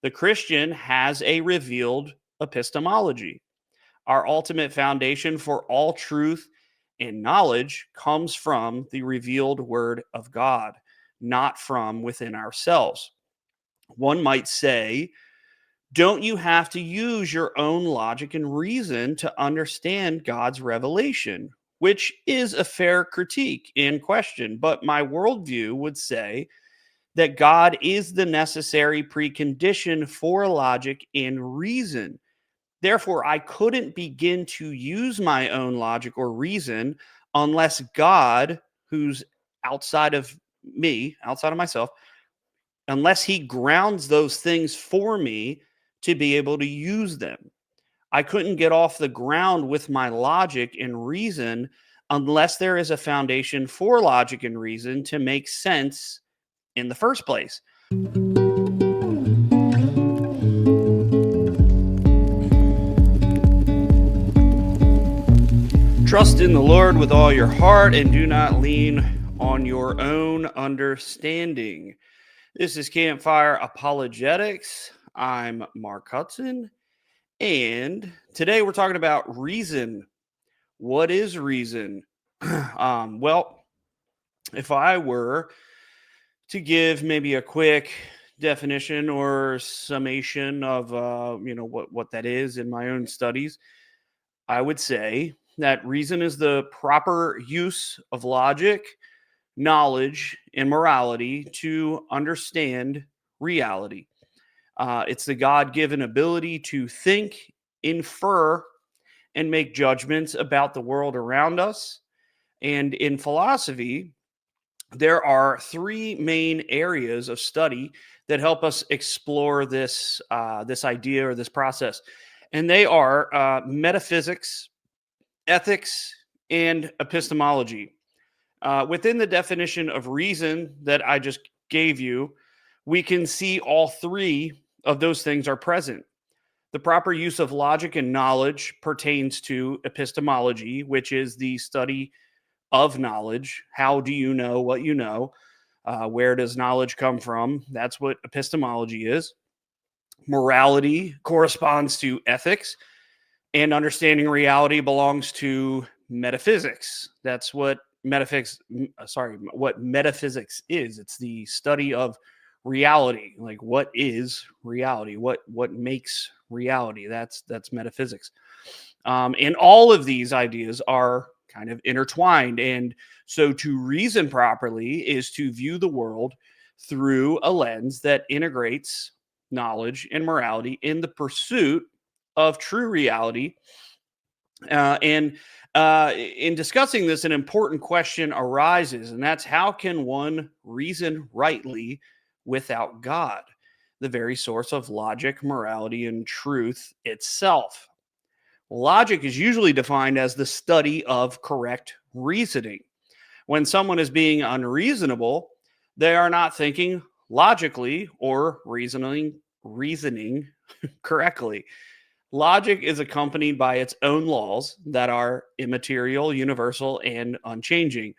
The Christian has a revealed epistemology. Our ultimate foundation for all truth and knowledge comes from the revealed word of God, not from within ourselves. One might say, don't you have to use your own logic and reason to understand God's revelation? Which is a fair critique and question, but my worldview would say that God is the necessary precondition for logic and reason. Therefore, I couldn't begin to use my own logic or reason unless God, who's outside of me, outside of myself, unless he grounds those things for me to be able to use them. I couldn't get off the ground with my logic and reason unless there is a foundation for logic and reason to make sense in the first place. Trust in the Lord with all your heart and do not lean on your own understanding. This is Campfire Apologetics. I'm Mark Hudson, and today we're talking about reason. What is reason? Well, if I were to give maybe a quick definition or summation of what that is in my own studies, I would say that reason is the proper use of logic, knowledge, and morality to understand reality. It's the God-given ability to think, infer, and make judgments about the world around us. And in philosophy, there are three main areas of study that help us explore this idea or this process, and they are metaphysics, ethics, and epistemology. Within the definition of reason that I just gave you, we can see all three of those things are present. The proper use of logic and knowledge pertains to epistemology, which is the study of knowledge. How do you know what you know? Where does knowledge come from? That's what epistemology is. Morality corresponds to ethics, and understanding reality belongs to metaphysics. That's what metaphysics is. It's the study of reality. Like, what is reality? What makes reality? That's metaphysics. And all of these ideas are kind of intertwined. And so to reason properly is to view the world through a lens that integrates knowledge and morality in the pursuit of true reality. And in discussing this, an important question arises, and that's how can one reason rightly without God, the very source of logic, morality, and truth itself? Logic is usually defined as the study of correct reasoning. When someone is being unreasonable, they are not thinking logically or reasoning correctly. Logic is accompanied by its own laws that are immaterial, universal, and unchanging.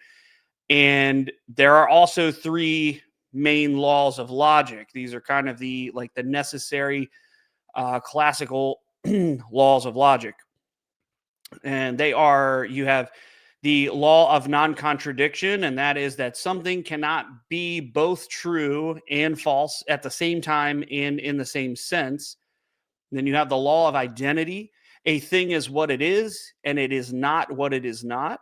And there are also three main laws of logic. These are kind of the necessary classical laws of logic. And they are, you have the law of non-contradiction, and that is that something cannot be both true and false at the same time and in the same sense. Then you have the law of identity. A thing is what it is, and it is not what it is not.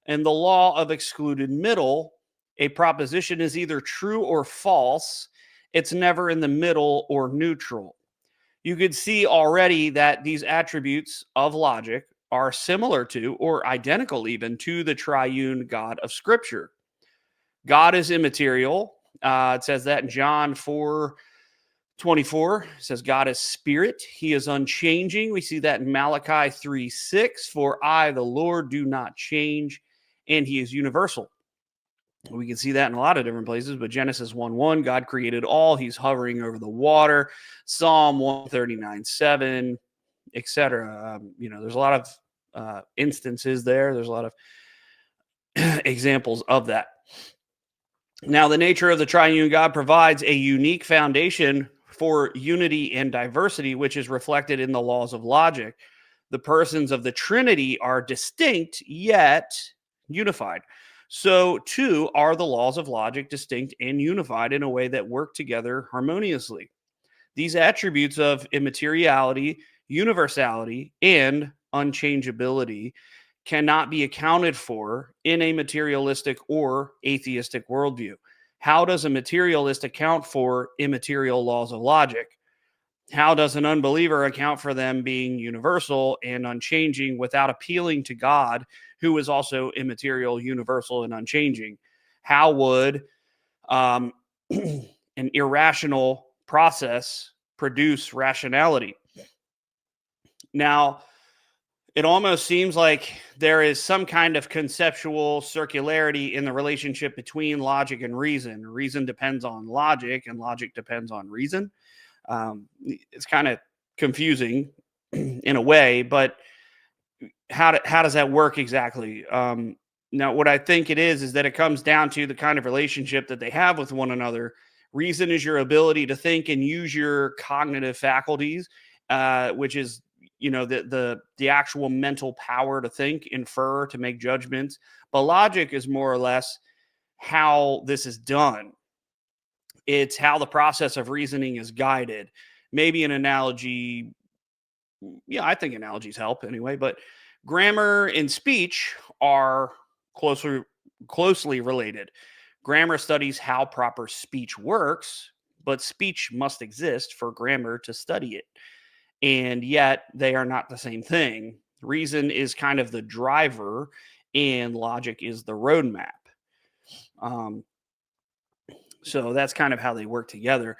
And the law of excluded middle. A proposition is either true or false. It's never in the middle or neutral. You could see already that these attributes of logic are similar to, or identical even, to the triune God of Scripture. God is immaterial. It says that in John 4:24. It says God is spirit. He is unchanging. We see that in Malachi 3:6. For I, the Lord, do not change, and he is universal. We can see that in a lot of different places, but Genesis 1:1, God created all. He's hovering over the water. Psalm 139:7, etc. There's a lot of instances there. There's a lot of examples of that. Now, the nature of the triune God provides a unique foundation for unity and diversity, which is reflected in the laws of logic. The persons of the Trinity are distinct yet unified. So, too, are the laws of logic distinct and unified in a way that work together harmoniously. These attributes of immateriality, universality, and unchangeability cannot be accounted for in a materialistic or atheistic worldview. How does a materialist account for immaterial laws of logic? How does an unbeliever account for them being universal and unchanging without appealing to God, who is also immaterial, universal, and unchanging? How would um, an irrational process produce rationality? Now, it almost seems like there is some kind of conceptual circularity in the relationship between logic and reason. Reason depends on logic, and logic depends on reason. It's kind of confusing in a way, but how does that work exactly? Now, what I think it is that it comes down to the kind of relationship that they have with one another. Reason is your ability to think and use your cognitive faculties, which is the actual mental power to think, infer, to make judgments. But logic is more or less how this is done. It's how the process of reasoning is guided. Maybe an analogy, yeah, I think analogies help anyway, but grammar and speech are closely closely related. Grammar studies how proper speech works, but speech must exist for grammar to study it. And yet they are not the same thing. Reason is kind of the driver, and logic is the roadmap. Um, so that's kind of how they work together.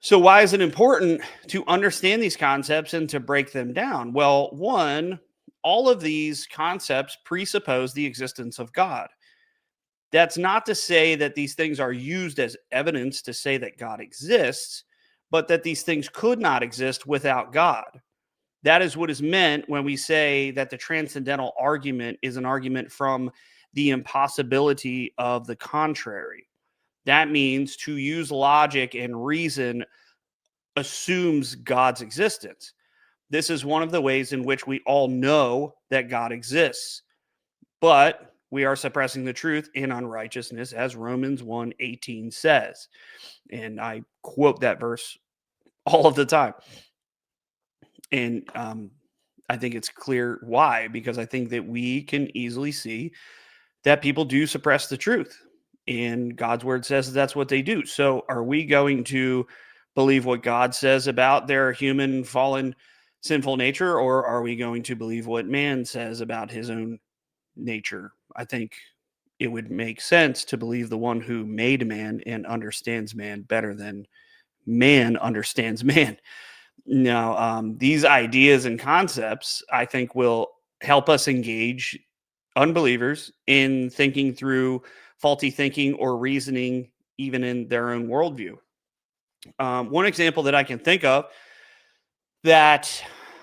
So, why is it important to understand these concepts and to break them down? Well, one, all of these concepts presuppose the existence of God. That's not to say that these things are used as evidence to say that God exists, but that these things could not exist without God. That is what is meant when we say that the transcendental argument is an argument from the impossibility of the contrary. That means to use logic and reason assumes God's existence. This is one of the ways in which we all know that God exists, but we are suppressing the truth in unrighteousness, as Romans 1:18 says. And I quote that verse all of the time. And I think it's clear why, because I think that we can easily see that people do suppress the truth. And God's word says that's what they do. So are we going to believe what God says about their human, fallen, sinful nature, or are we going to believe what man says about his own nature? I think it would make sense to believe the one who made man and understands man better than man understands man. Now, these ideas and concepts, I think, will help us engage unbelievers in thinking through faulty thinking or reasoning, even in their own worldview. One example that I can think of that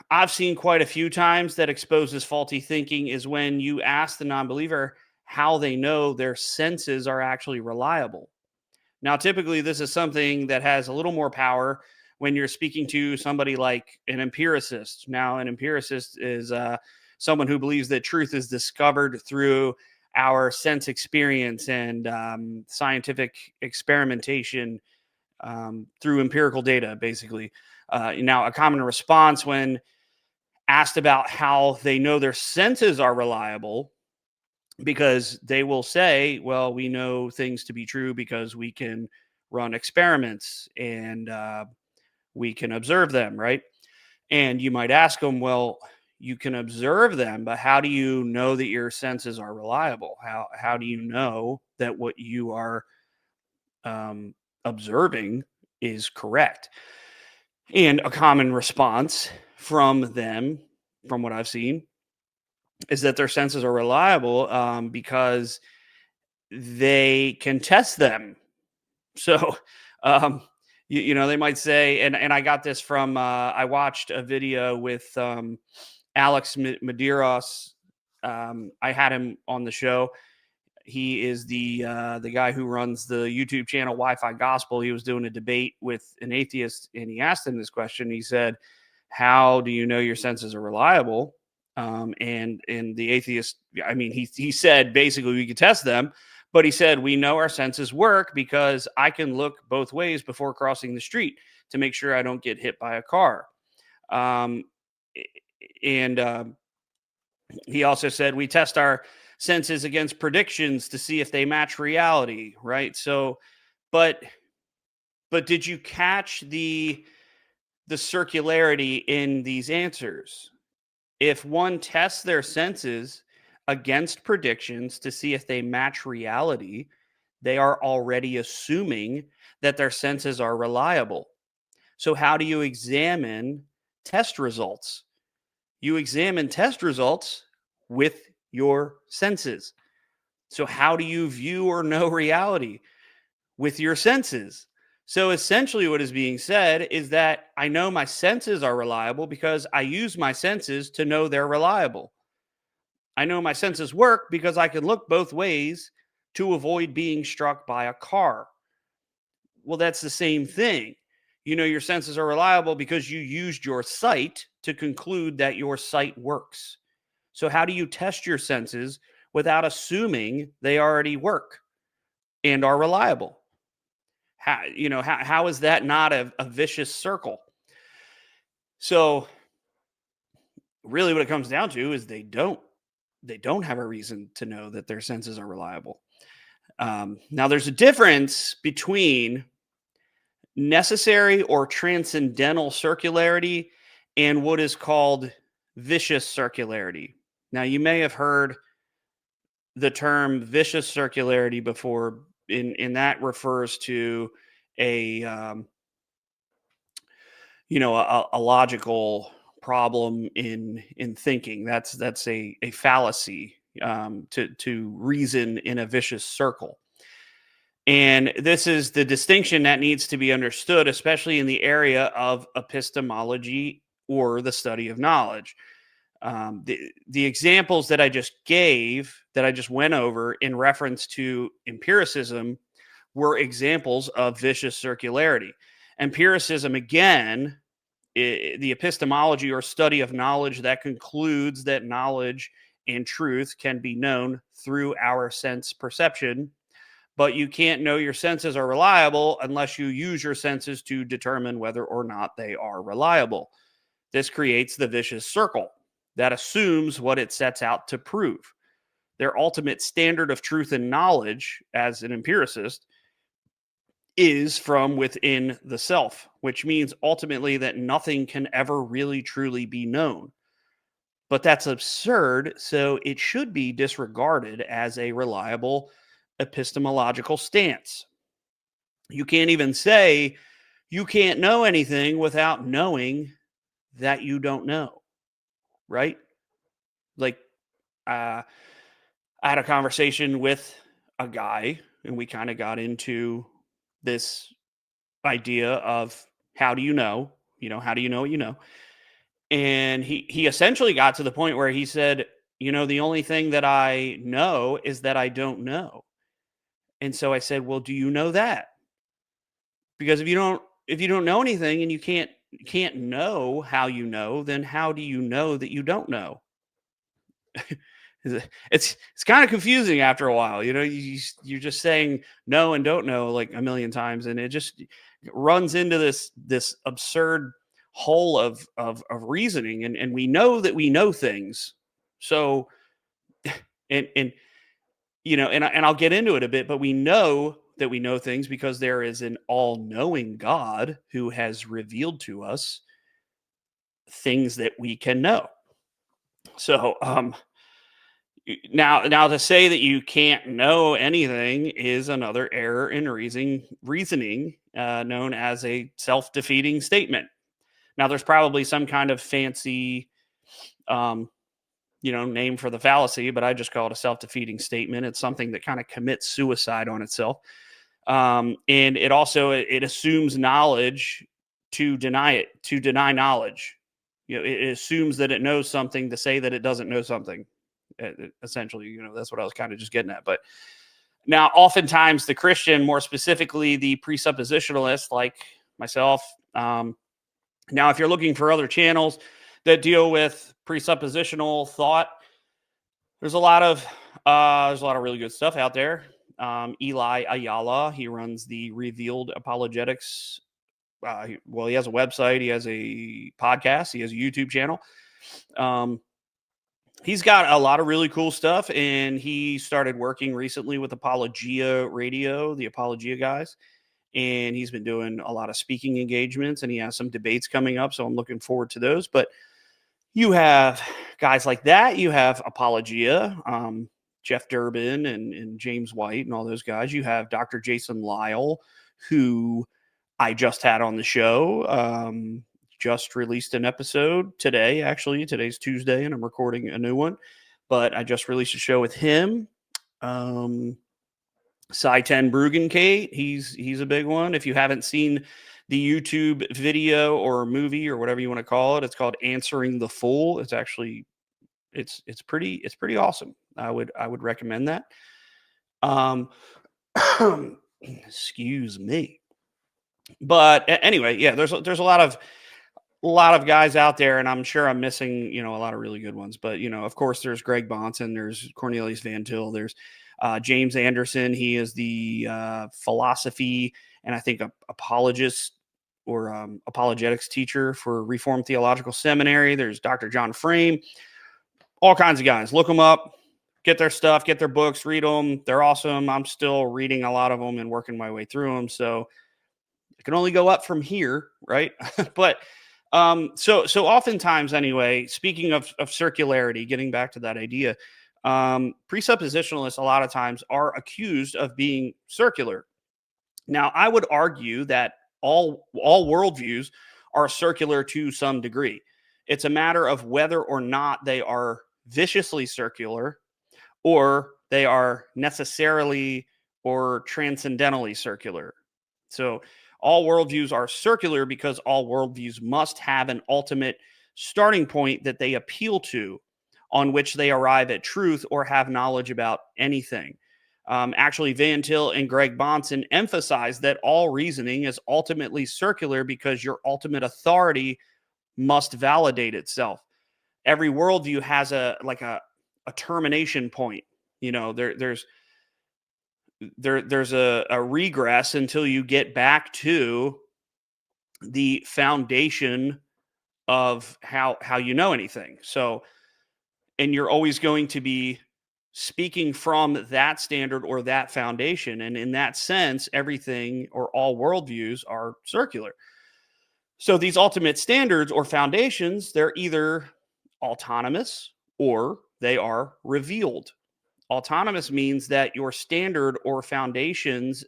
I've seen quite a few times that exposes faulty thinking is when you ask the non believer how they know their senses are actually reliable. Now, typically, this is something that has a little more power when you're speaking to somebody like an empiricist. Now, an empiricist is someone who believes that truth is discovered through our sense experience and scientific experimentation through empirical data, basically. Now, a common response when asked about how they know their senses are reliable, because they will say, well, we know things to be true because we can run experiments and we can observe them, right? And you might ask them, well, you can observe them, but how do you know that your senses are reliable? How do you know that what you are um, observing is correct? And a common response from them, from what I've seen, is that their senses are reliable because they can test them. So, um, they might say, and I got this from I watched a video with Alex Medeiros. I had him on the show. He is the guy who runs the YouTube channel Wi-Fi Gospel. He was doing a debate with an atheist, and he asked him this question. He said, "How do you know your senses are reliable?" And the atheist, I mean, he said basically we could test them, but he said we know our senses work because I can look both ways before crossing the street to make sure I don't get hit by a car. Um, and He also said we test our senses against predictions to see if they match reality, right? So, but did you catch the circularity in these answers? If one tests their senses against predictions to see if they match reality, they are already assuming that their senses are reliable. So, how do you examine test results? You examine test results with your senses. So, how do you view or know reality? With your senses. So, essentially, what is being said is that I know my senses are reliable because I use my senses to know they're reliable. I know my senses work because I can look both ways to avoid being struck by a car. Well, that's the same thing. You know, your senses are reliable because you used your sight to conclude that your sight works. So, how do you test your senses without assuming they already work and are reliable? How is that not a vicious circle? So, really, what it comes down to is they don't have a reason to know that their senses are reliable. Now, there's a difference between necessary or transcendental circularity and what is called vicious circularity. Now, you may have heard the term vicious circularity before, in that refers to a a logical problem in thinking. That's a fallacy, to reason in a vicious circle. And this is the distinction that needs to be understood, especially in the area of epistemology or the study of knowledge. The examples that I just gave, that I just went over in reference to empiricism, were examples of vicious circularity. Empiricism, again, the epistemology or study of knowledge that concludes that knowledge and truth can be known through our sense perception, but you can't know your senses are reliable unless you use your senses to determine whether or not they are reliable. This creates the vicious circle that assumes what it sets out to prove. Their ultimate standard of truth and knowledge as an empiricist is from within the self, which means ultimately that nothing can ever really truly be known. But that's absurd, so it should be disregarded as a reliable epistemological stance. You can't even say you can't know anything without knowing that you don't know, right? Like, uh, I had a conversation with a guy, and we kind of got into this idea of how do you know? How do you know what you know? And he essentially got to the point where he said, the only thing that I know is that I don't know. And so I said, well, do you know that? Because if you don't know anything and you can't know how you know, then how do you know that you don't know? It's kind of confusing after a while. You're just saying no and don't know like a million times, and it just runs into this absurd hole of reasoning. And we know that we know things. So, and and I'll get into it a bit, but we know that we know things because there is an all-knowing God who has revealed to us things that we can know. So, now to say that you can't know anything is another error in reasoning, known as a self-defeating statement. Now, there's probably some kind of fancy, um, name for the fallacy, but I just call it a self-defeating statement. It's something that kind of commits suicide on itself, and it assumes knowledge to deny it, to deny knowledge. It assumes that it knows something to say that it doesn't know something. Essentially, that's what I was kind of just getting at. But Now, oftentimes the Christian, more specifically the presuppositionalist, like myself. Now, if you're looking for other channels that deal with presuppositional thought, there's a lot of really good stuff out there. Eli Ayala, he runs the Revealed Apologetics. He has a website, he has a podcast, he has a YouTube channel. He's got a lot of really cool stuff, and he started working recently with Apologia Radio, the Apologia guys, and he's been doing a lot of speaking engagements, and he has some debates coming up, so I'm looking forward to those. But you have guys like that. You have Apologia, Jeff Durbin and James White and all those guys. You have Dr. Jason Lyle, who I just had on the show. Just released an episode today, actually. Today's Tuesday, and I'm recording a new one. But I just released a show with him. Cy 10 Kate, he's a big one. If you haven't seen the YouTube video or movie or whatever you want to call it, it's called Answering the Fool. It's actually it's pretty awesome. I would recommend that. Excuse me. But anyway, yeah, there's a lot of guys out there, and I'm sure I'm missing, a lot of really good ones. But, of course, there's Greg Bonson, there's Cornelius Van Til, there's James Anderson. He is the philosophy and I think apologist or apologetics teacher for Reformed Theological Seminary. There's Dr. John Frame, all kinds of guys. Look them up, get their stuff, get their books, read them. They're awesome. I'm still reading a lot of them and working my way through them. So it can only go up from here, right? But so oftentimes anyway, speaking of circularity, getting back to that idea, presuppositionalists a lot of times are accused of being circular. Now, I would argue that all worldviews are circular to some degree. It's a matter of whether or not they are viciously circular or they are necessarily or transcendentally circular. So all worldviews are circular because all worldviews must have an ultimate starting point that they appeal to, on which they arrive at truth or have knowledge about anything. Actually, Van Til and Greg Bonson emphasize that all reasoning is ultimately circular because your ultimate authority must validate itself. Every worldview has a termination point. There's a regress until you get back to the foundation of how you know anything. So, and you're always going to be speaking from that standard or that foundation. And in that sense, everything or all worldviews are circular. So these ultimate standards or foundations, they're either autonomous or they are revealed. Autonomous means that your standard or foundations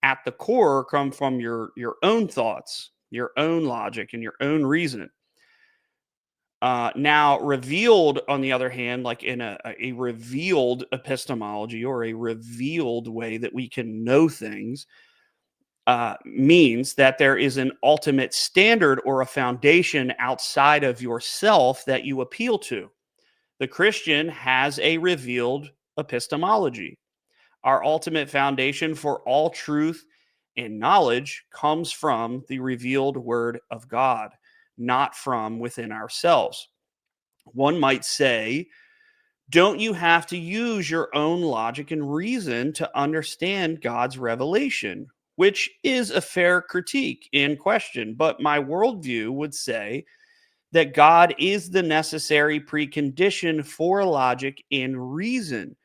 at the core come from your own thoughts, your own logic, and your own reason. Now, revealed, on the other hand, like in a revealed epistemology or a revealed way that we can know things, means that there is an ultimate standard or a foundation outside of yourself that you appeal to. The Christian has a revealed epistemology. Our ultimate foundation for all truth and knowledge comes from the revealed word of God, not from within ourselves. One might say, don't you have to use your own logic and reason to understand God's revelation? Which is a fair critique and question, but my worldview would say that God is the necessary precondition for logic and reason.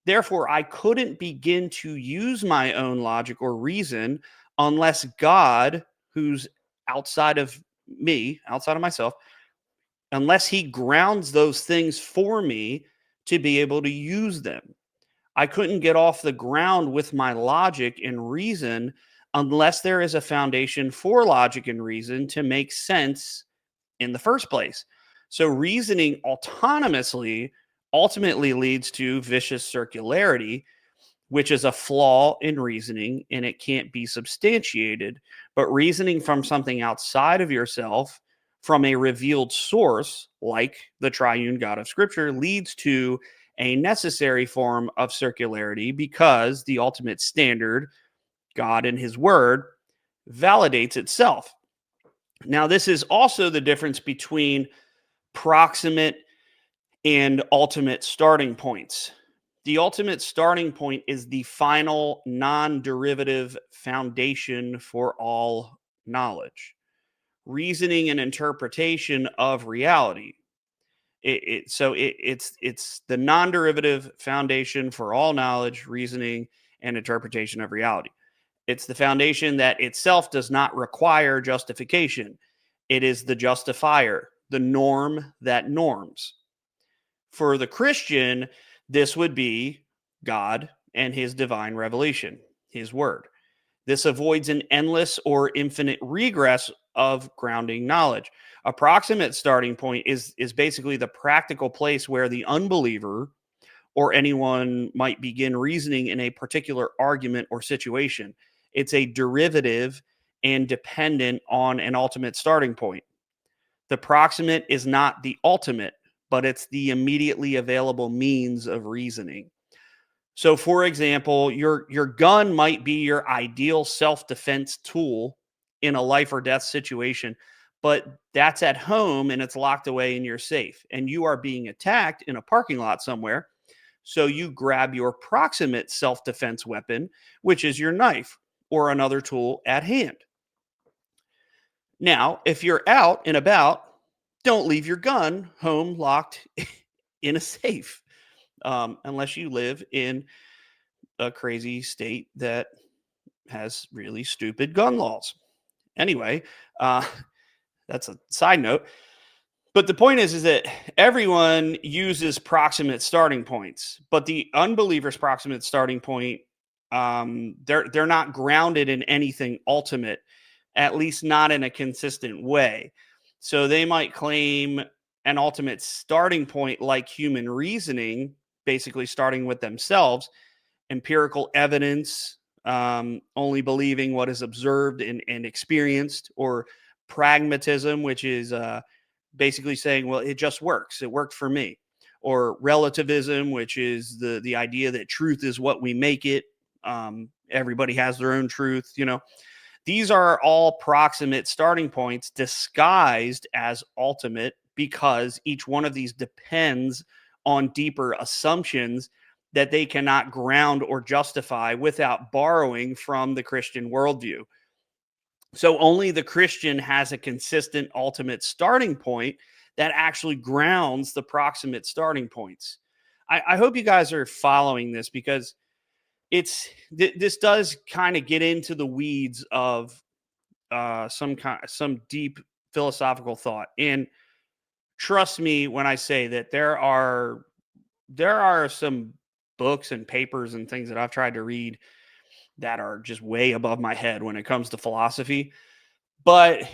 Therefore, I couldn't begin to use my own logic or reason unless God, who's outside of me, outside of myself, unless he grounds those things for me to be able to use them. I couldn't get off the ground with my logic and reason unless there is a foundation for logic and reason to make sense in the first place. So reasoning autonomously ultimately leads to vicious circularity, which is a flaw in reasoning and it can't be substantiated. But reasoning from something outside of yourself, from a revealed source like the triune God of Scripture, leads to a necessary form of circularity because the ultimate standard, God and his word, validates itself. Now, this is also the difference between proximate and ultimate starting points. The ultimate starting point is the final non derivative foundation for all knowledge, reasoning, and interpretation of reality. It's the non derivative foundation for all knowledge, reasoning, and interpretation of reality. It's the foundation that itself does not require justification. It is the justifier, the norm that norms. For the Christian, this would be God and his divine revelation, his word. This avoids an endless or infinite regress of grounding knowledge. Approximate starting point is basically the practical place where the unbeliever or anyone might begin reasoning in a particular argument or situation. It's a derivative and dependent on an ultimate starting point. The proximate is not the ultimate, but it's the immediately available means of reasoning. So, for example, your gun might be your ideal self-defense tool in a life or death situation, but that's at home and it's locked away in your safe, and you are being attacked in a parking lot somewhere. So you grab your proximate self-defense weapon, which is your knife or another tool at hand. Now, if you're out and about, don't leave your gun home locked in a safe, unless you live in a crazy state that has really stupid gun laws. Anyway, uh, that's a side note. But the point is that everyone uses proximate starting points, but the unbeliever's proximate starting point, they're not grounded in anything ultimate, at least not in a consistent way. So they might claim an ultimate starting point like human reasoning, basically starting with themselves, empirical evidence, only believing what is observed and experienced, or pragmatism, which is basically saying, well, it just works. It worked for me. Or relativism, which is the idea that truth is what we make it. Everybody has their own truth. These are all proximate starting points disguised as ultimate because each one of these depends on deeper assumptions that they cannot ground or justify without borrowing from the Christian worldview. So only the Christian has a consistent ultimate starting point that actually grounds the proximate starting points. I hope you guys are following this because this does kind of get into the weeds of some deep philosophical thought. And trust me when I say that there are some books and papers and things that I've tried to read that are just way above my head when it comes to philosophy. But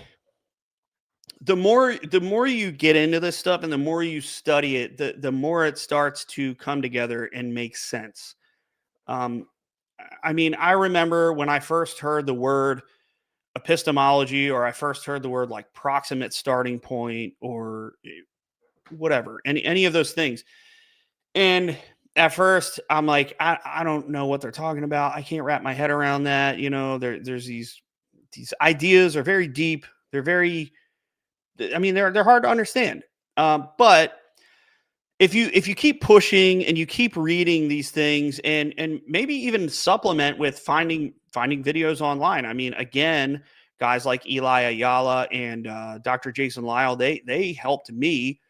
the more you get into this stuff and the more you study it, the more it starts to come together and make sense. Um, I mean, I remember when I first heard the word epistemology, or I first heard the word like proximate starting point, or whatever, any of those things. And at first, I'm like, I don't know what they're talking about. I can't wrap my head around that. There's these ideas are very deep. They're very, I mean, they're hard to understand. But if you keep pushing and you keep reading these things, and maybe even supplement with finding videos online. I mean, again, guys like Eli Ayala and Dr. Jason Lyle, they helped me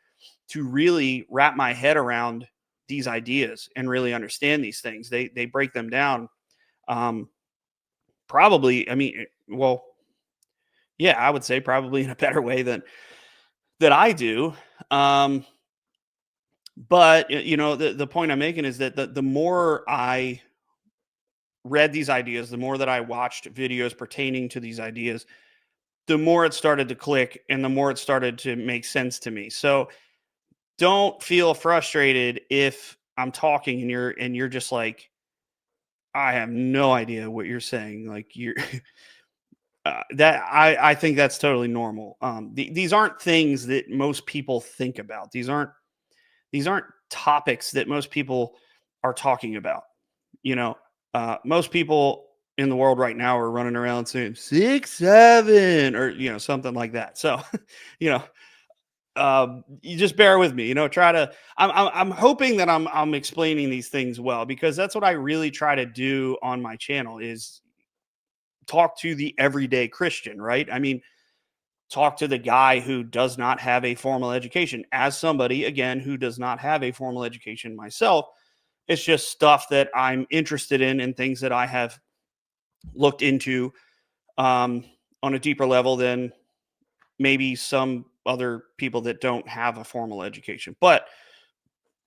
to really wrap my head around these ideas and really understand these things. They break them down. Um, Probably, I mean, well, yeah, I would say probably in a better way than that I do. Um, but the point I'm making is that the more I read these ideas, the more that I watched videos pertaining to these ideas, the more it started to click and the more it started to make sense to me. So don't feel frustrated if I'm talking and you're just like, I have no idea what you're saying. Like you're that I think that's totally normal. These aren't things that most people think about. These aren't topics that most people are talking about. You know, most people in the world right now are running around saying 6, 7, or something like that. So, you know, you just bear with me. Try to. I'm hoping that I'm explaining these things well, because that's what I really try to do on my channel is talk to the everyday Christian, right? I mean, talk to the guy who does not have a formal education. As somebody, again, who does not have a formal education myself, it's just stuff that I'm interested in and things that I have looked into um, on a deeper level than maybe some other people that don't have a formal education. But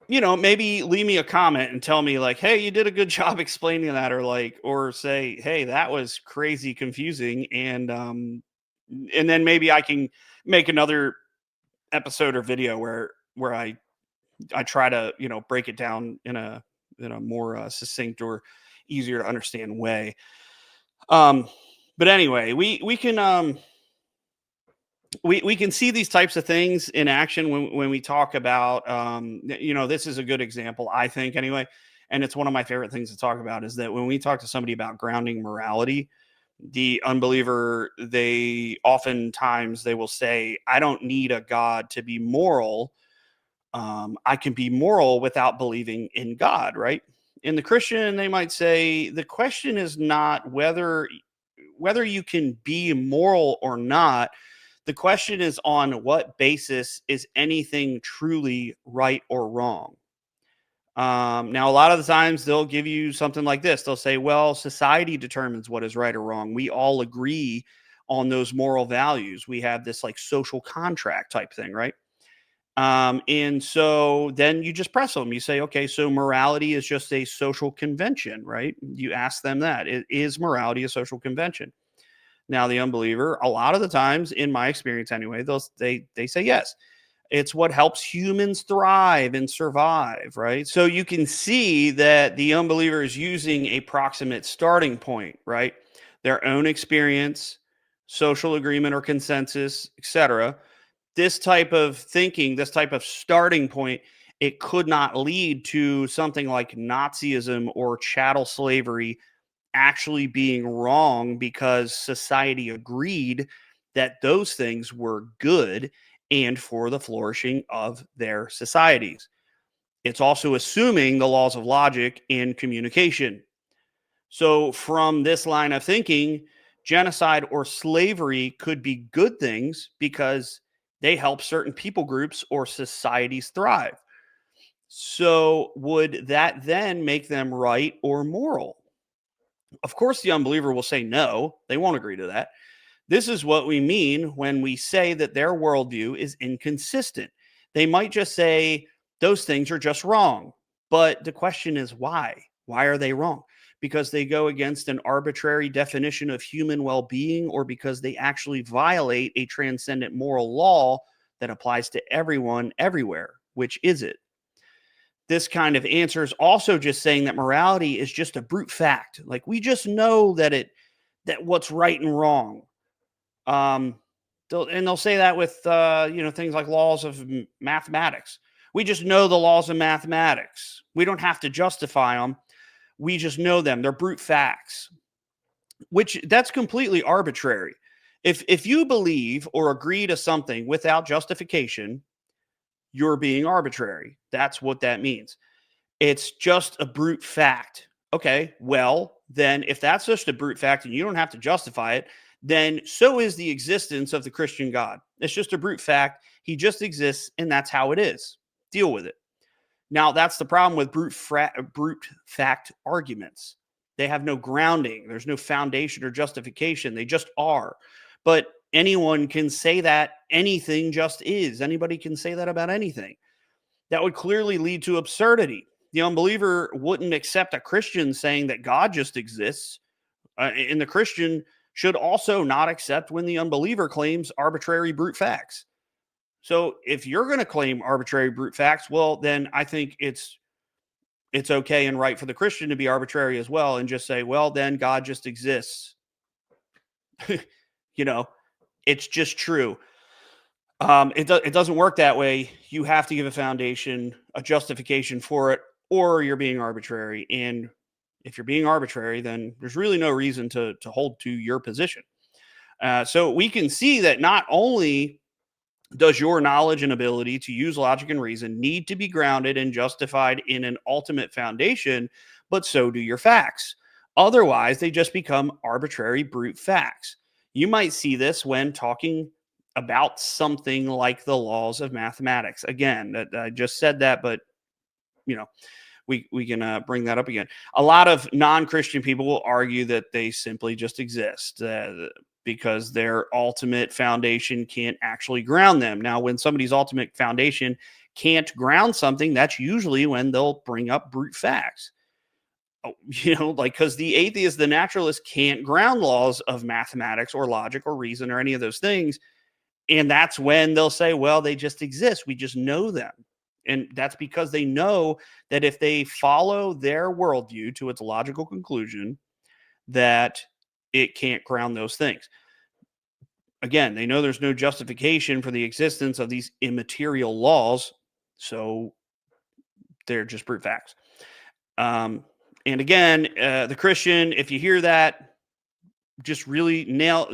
maybe leave me a comment and tell me like, hey, you did a good job explaining that, or like, or say, hey, that was crazy confusing, and then maybe I can make another episode or video where I try to break it down in a more succinct or easier to understand way. Um, but anyway, we can see these types of things in action when we talk about this is a good example, I think, anyway, and it's one of my favorite things to talk about, is that when we talk to somebody about grounding morality, the unbeliever, they oftentimes they will say, I don't need a God to be moral. I can be moral without believing in God, right? In the Christian, they might say the question is not whether you can be moral or not. The question is, on what basis is anything truly right or wrong? Now, a lot of the times they'll give you something like this. They'll say, well, society determines what is right or wrong. We all agree on those moral values. We have this like social contract type thing, right? And so then you just press them. You say, okay, so morality is just a social convention, right? You ask them that. Is morality a social convention? Now, the unbeliever, a lot of the times, in my experience anyway, they say yes. It's what helps humans thrive and survive, right? So you can see that the unbeliever is using a proximate starting point, right? Their own experience, social agreement or consensus, etc. This type of thinking, this type of starting point, it could not lead to something like Nazism or chattel slavery actually being wrong, because society agreed that those things were good and for the flourishing of their societies. It's also assuming the laws of logic in communication. So, from this line of thinking, genocide or slavery could be good things because they help certain people groups or societies thrive. So, would that then make them right or moral? Of course, the unbeliever will say no, they won't agree to that. This is what we mean when we say that their worldview is inconsistent. They might just say those things are just wrong. But the question is why? Why are they wrong? Because they go against an arbitrary definition of human well being, or because they actually violate a transcendent moral law that applies to everyone, everywhere? Which is it? This kind of answer is also just saying that morality is just a brute fact. Like, we just know that what's right and wrong. Um, they'll say that with things like laws of mathematics. We just know the laws of mathematics. We don't have to justify them. We just know them. They're brute facts, which that's completely arbitrary. If you believe or agree to something without justification, you're being arbitrary. That's what that means. It's just a brute fact. Okay, well, then if that's just a brute fact and you don't have to justify it, then so is the existence of the Christian God. It's just a brute fact. He just exists, and that's how it is. Deal with it. Now, that's the problem with brute fact arguments. They have no grounding, there's no foundation or justification. They just are. But anyone can say that anything just is. Anybody can say that about anything. That would clearly lead to absurdity. The unbeliever wouldn't accept a Christian saying that God just exists, and the Christian should also not accept when the unbeliever claims arbitrary brute facts. So if you're going to claim arbitrary brute facts, well, then I think it's okay and right for the Christian to be arbitrary as well and just say, well, then God just exists. you know, it's just true. It doesn't work that way. You have to give a foundation, a justification for it, or you're being arbitrary. And if you're being arbitrary, then there's really no reason to hold to your position. So we can see that not only does your knowledge and ability to use logic and reason need to be grounded and justified in an ultimate foundation, but so do your facts. Otherwise, they just become arbitrary brute facts. You might see this when talking about something like the laws of mathematics. Again, I just said that, but you know, we can bring that up again. A lot of non-Christian people will argue that they simply just exist because their ultimate foundation can't actually ground them. Now, when somebody's ultimate foundation can't ground something, that's usually when they'll bring up brute facts. Oh, like because the atheist, the naturalist can't ground laws of mathematics or logic or reason or any of those things, and that's when they'll say, well, they just exist. We just know them. And that's because they know that if they follow their worldview to its logical conclusion, that it can't ground those things. Again, they know there's no justification for the existence of these immaterial laws. So they're just brute facts. Um, and again, the Christian, if you hear that, just really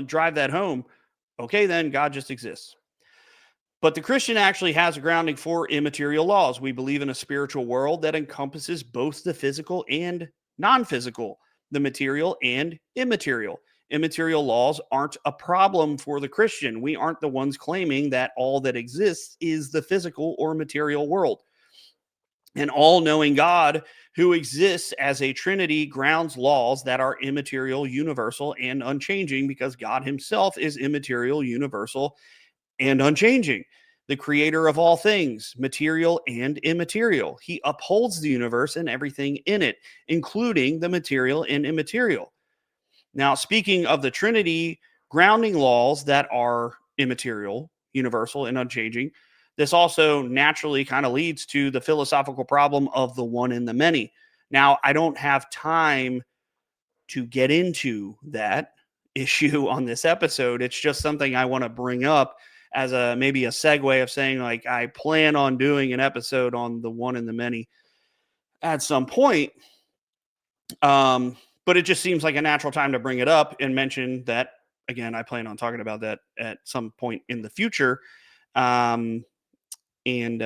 drive that home. Okay, then God just exists. But the Christian actually has a grounding for immaterial laws. We believe in a spiritual world that encompasses both the physical and non physical, the material and immaterial. Immaterial laws aren't a problem for the Christian. We aren't the ones claiming that all that exists is the physical or material world. An all knowing God who exists as a trinity grounds laws that are immaterial, universal, and unchanging because God himself is immaterial, universal, and unchanging, the creator of all things, material and immaterial. He upholds the universe and everything in it, including the material and immaterial. Now, speaking of the Trinity grounding laws that are immaterial, universal, and unchanging, this also naturally kind of leads to the philosophical problem of the one and the many. Now, I don't have time to get into that issue on this episode. It's just something I want to bring up as a maybe a segue of saying, like, I plan on doing an episode on the one and the many at some point. But it just seems like a natural time to bring it up and mention that again. I plan on talking about that at some point in the future. Um, and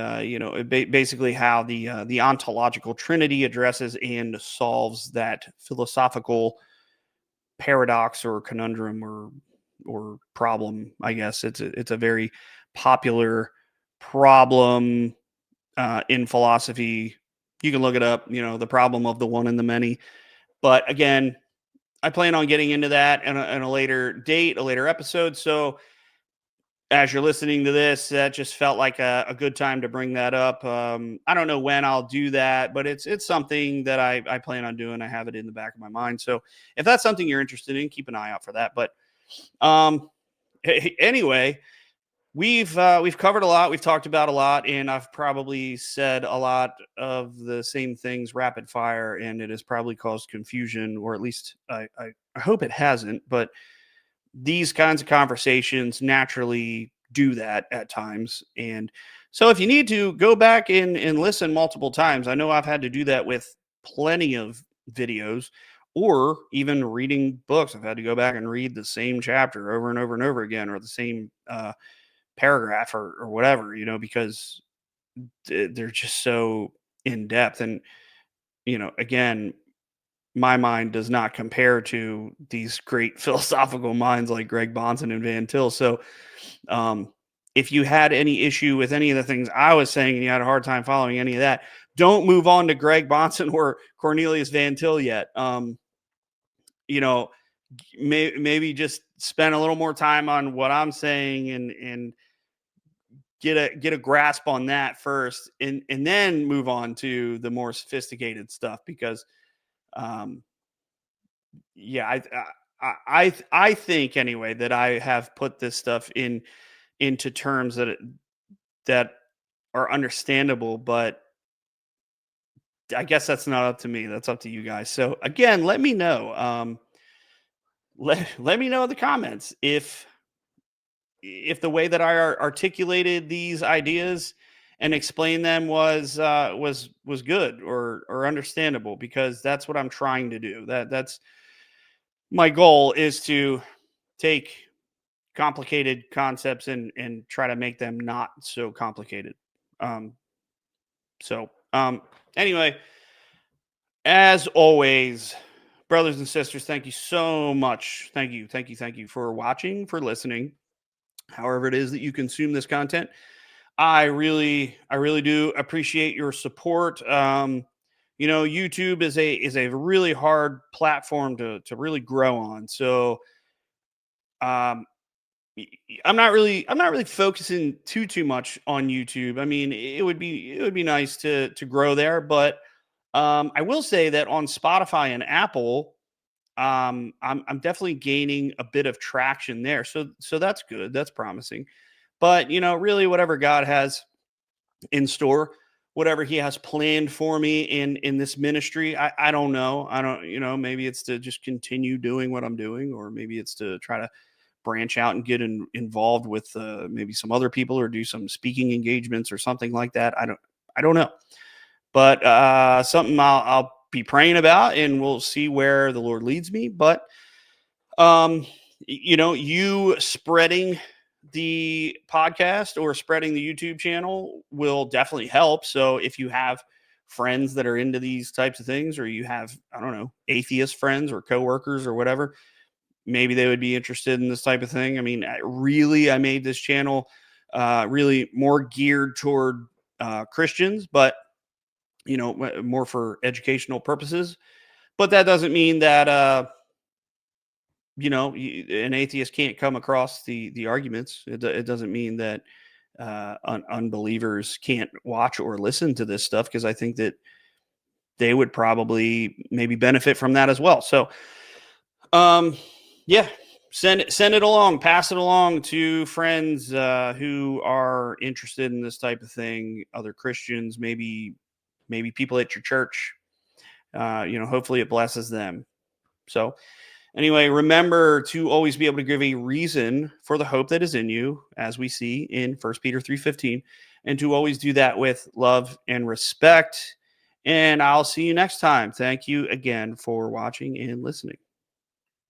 basically how the ontological trinity addresses and solves that philosophical paradox or conundrum or problem. I guess it's a very popular problem in philosophy. You can look it up. The problem of the one and the many. But again, I plan on getting into that in a later date, a later episode. So as you're listening to this, that just felt like a good time to bring that up. I don't know when I'll do that, but it's something that I plan on doing. I have it in the back of my mind. So if that's something you're interested in, keep an eye out for that. But um, anyway, we've covered a lot. We've talked about a lot, and I've probably said a lot of the same things rapid fire, and it has probably caused confusion, or at least I hope it hasn't. But these kinds of conversations naturally do that at times. And so if you need to go back and listen multiple times, I know I've had to do that with plenty of videos or even reading books. I've had to go back and read the same chapter over and over and over again, or the same paragraph or whatever, because they're just so in depth. And, again, my mind does not compare to these great philosophical minds like Greg Bonson and Van Til. So, um, if you had any issue with any of the things I was saying and you had a hard time following any of that, don't move on to Greg Bonson or Cornelius Van Til yet. You know, maybe just spend a little more time on what I'm saying and get a grasp on that first, and then move on to the more sophisticated stuff because um, yeah, I think anyway that I have put this stuff into terms that are understandable, but I guess that's not up to me. That's up to you guys. So again, let me know. Let me know in the comments if if the way that I articulated these ideas and explained them was good or understandable, because that's what I'm trying to do. That's my goal, is to take complicated concepts and try to make them not so complicated. Um, so anyway, as always, brothers and sisters, thank you so much. Thank you for watching, for listening, however it is that you consume this content. I really do appreciate your support. YouTube is a really hard platform to really grow on. So um, I'm not really focusing too much on YouTube. I mean, it would be nice to grow there, but I will say that on Spotify and Apple, I'm definitely gaining a bit of traction there. So that's good. That's promising. But really, whatever God has in store, whatever He has planned for me in this ministry, I don't know. I don't, maybe it's to just continue doing what I'm doing, or maybe it's to try to branch out and get involved with maybe some other people, or do some speaking engagements or something like that. I don't know, but something I'll be praying about, and we'll see where the Lord leads me. But you spreading the podcast or spreading the YouTube channel will definitely help. So if you have friends that are into these types of things, or you have, I don't know, atheist friends or coworkers or whatever, maybe they would be interested in this type of thing. I mean, I made this channel really more geared toward Christians, but more for educational purposes. But that doesn't mean that an atheist can't come across the arguments. It doesn't mean that unbelievers can't watch or listen to this stuff, because I think that they would probably maybe benefit from that as well. So um yeah, send it along, pass it along to friends who are interested in this type of thing, other Christians, maybe people at your church. Hopefully it blesses them. So anyway, remember to always be able to give a reason for the hope that is in you, as we see in 1 Peter 3:15, and to always do that with love and respect. And I'll see you next time. Thank you again for watching and listening.